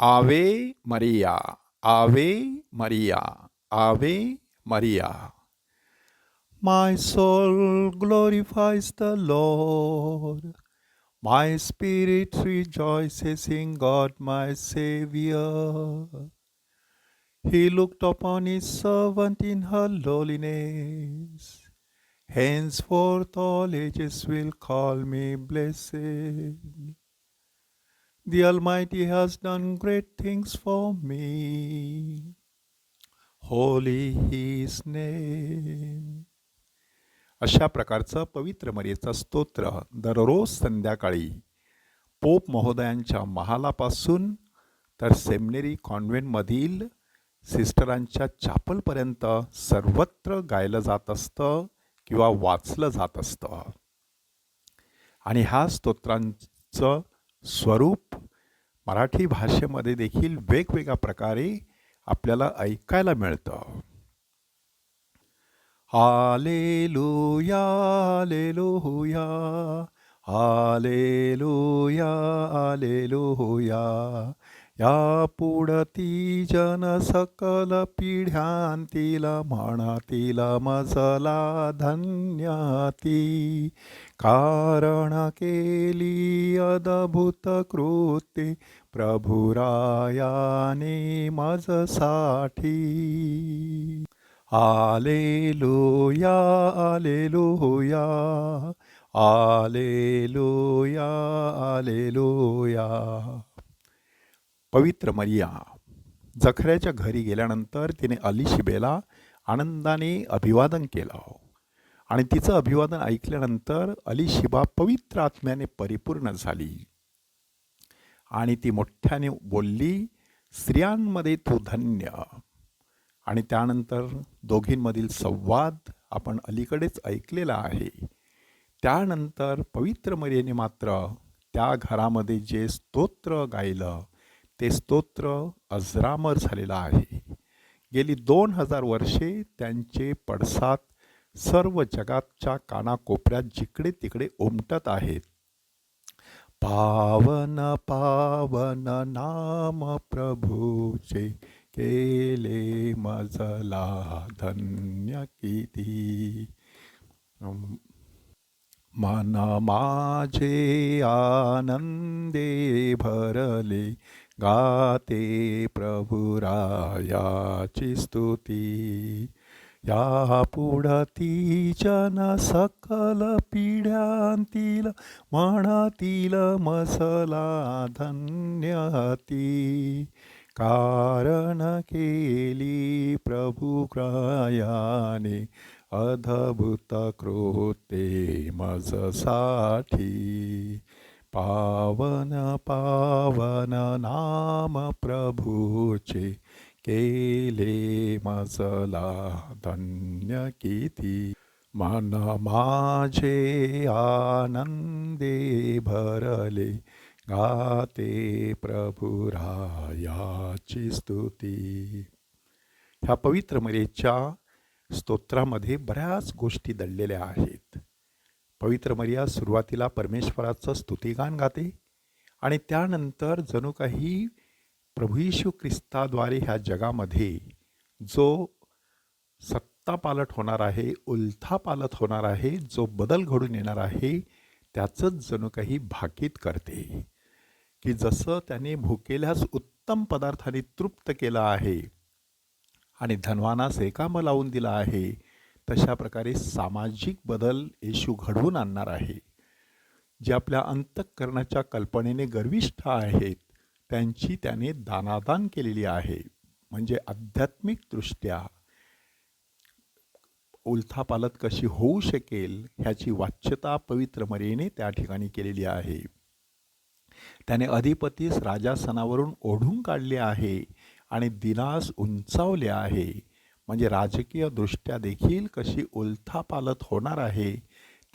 आवे मरिया, आवे मरिया, आवे मरिया. My soul glorifies the Lord. My spirit rejoices in God my Savior. He looked upon his servant in her lowliness. Henceforth all ages will call me blessed. The Almighty has done great things for me. Holy His name. अशा प्रकारचं पवित्र मरियेचं स्तोत्र दररोज संध्याकाळी pope महोदयांच्या महालापासून तर seminary कॉन्व्हेंटमधील सिस्टरांच्या चॅपलपर्यंत सर्वत्र गायलं जात असतं किंवा वाचलं जात असतं. आणि ह्या स्तोत्रांचं स्वरूप मराठी भाषेमध्ये देखील वेगवेगळ्या प्रकारे आपल्याला ऐकायला मिळतं. हालेलुया, हालेलुया, हालेलुया, हालेलुया. या पुढती जन सकल पिढ्यांतील म्हणातील मजला धन्यती. कारण केली अद्भुत कृत्ये प्रभुरायाने मजसाठी. हालेलुया, हालेलुया, हालेलुया, हालेलुया. पवित्र मरिया जखऱ्याच्या घरी गेल्यानंतर तिने अलिशिबेला आनंदाने अभिवादन केलं आणि तिचं अभिवादन ऐकल्यानंतर अलिशिबा पवित्र आत्म्याने परिपूर्ण झाली आणि ती मोठ्याने बोलली, स्त्रियांमध्ये तू धन्य. आणि त्यानंतर दोघींमधील संवाद आपण अलीकडेच ऐकलेला आहे. त्यानंतर पवित्र मरियेने मात्र त्या घरामध्ये जे स्तोत्र गायलं ते स्तोत्र अजरामर झालेलं आहे. गेली 2000 वर्षे त्यांचे पडसाद सर्व जगाच्या कानाकोपऱ्यात जिकडे तिकडे उमटत आहेत. पावन पावन नाम प्रभूचे, केले मजला धन्य किती. मन माझे आनंदे भरले, गाते प्रभुरायाची स्तुती. या पुढती जन सकल पिढ्यांतील म्हणातील मजला धन्यती. कारण केली प्रभुरायाने अद्भुत कृत्ये मजसाठी. पावन पावन नाम प्रभूचे, केले मजला धन्य किती. मन माझे आनंदे भरले, गाते प्रभुरायाची स्तुती. ह्या पवित्र मरियेच्या स्तोत्रामध्ये बऱ्याच गोष्टी दडलेल्या आहेत. पवित्र मरिया सुरुवातीला परमेश्वराचं स्तुतिगान गाते आणि त्यानंतर जणू काही प्रभू येशू ख्रिस्ताद्वारे ह्या जगामध्ये जो सत्ता पालट होणार आहे, उलथा पालट होणार आहे, जो बदल घडून येणार आहे, त्याचंच जणू काही भाकीत करते की जसं त्याने भुकेल्यास उत्तम पदार्थाने तृप्त केलं आहे आणि धनवानास एकाम लावून दिला आहे, तशा प्रकारे सामाजिक बदल येशू घडवून आणणार आहे. जे आपल्या अंतःकरणाच्या कल्पनेने गर्विष्ठ आहेत त्यांची त्याने दानादान केलेली आहे. म्हणजे आध्यात्मिकदृष्ट्या उलथापालत कशी होऊ शकेल ह्याची वाच्यता पवित्र मरियेने त्या ठिकाणी केलेली आहे. त्याने अधिपतीस राजासनावरून ओढून काढले आहे आणि दिनास उंचावले आहे. म्हणजे राजकीय दृष्ट्या देखील कशी उलथापालत होणार आहे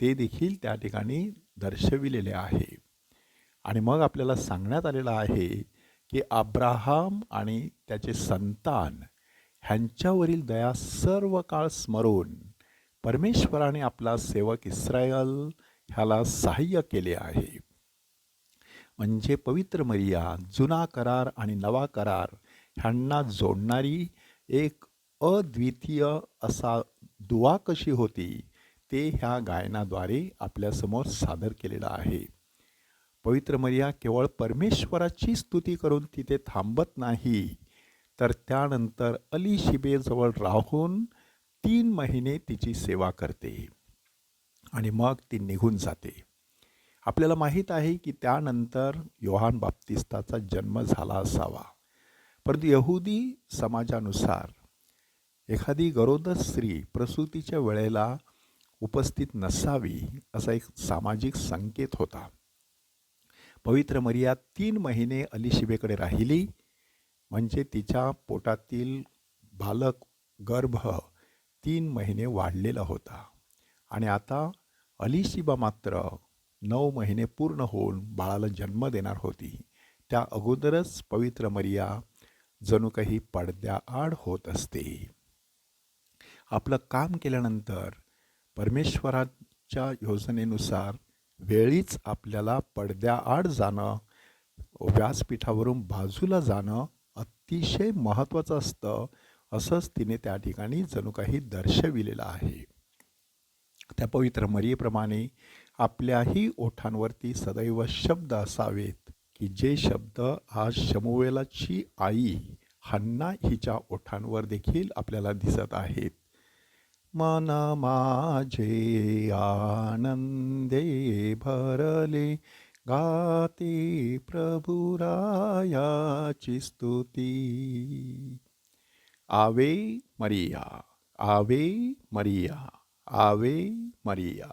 ते देखील त्या ठिकाणी दर्शविलेले आहे. आणि मग आपल्याला सांगण्यात आलेलं आहे की अब्राहम आणि त्याचे संतान ह्यांच्यावरील दया सर्व काळ स्मरून परमेश्वराने आपला सेवक इस्रायल ह्याला सहाय्य केले आहे. म्हणजे पवित्र मरिया जुना करार आणि नवा करार ह्यांना जोडणारी एक अद्वितीय असा दुवा कशी होती ते ह्या गायनाद्वारे आपल्यासमोर सादर केलेलं आहे. पवित्र मरिया केवळ परमेश्वराची स्तुती करून तिथे थांबत नाही, तर त्यानंतर अलीशिबेजवळ राहून 3 महिने तिची सेवा करते आणि मग ती निघून जाते. आपल्याला माहीत आहे की त्यानंतर योहान बाप्तिस्ताचा जन्म झाला असावा. परंतु यहुदी समाजानुसार एखादी गरोदर स्त्री प्रसूतीच्या वेळेला उपस्थित नसावी असा एक सामाजिक संकेत होता. पवित्र मरिया 3 महिने अलीशिबेकडे राहिली, म्हणजे तिच्या पोटातील बालक गर्भ 3 महिने वाढलेला होता आणि आता अलीशिबा मात्र 9 महिने पूर्ण होऊन बाळाला जन्म देणार होती. त्या अगोदरच पवित्र मरिया जणू काही पडद्याआड होत असते. आपलं काम केल्यानंतर परमेश्वराच्या योजनेनुसार वेळीच आपल्याला पडद्याआड जाणं, व्यासपीठावरून बाजूला जाणं अतिशय महत्त्वाचं असतं, असंच तिने त्या ठिकाणी जणू काही दर्शविलेलं आहे. त्या पवित्र मरियेप्रमाणे आपल्याही ओठांवरती सदैव शब्द असावेत की जे शब्द आज शमूएलाची आई हन्ना हिच्या ओठांवर देखील आपल्याला दिसत आहेत. मन माझे आनंदे भरले, गाते प्रभुरायाची स्तुती. आवे मरिया, आवे मरिया, आवे मरिया.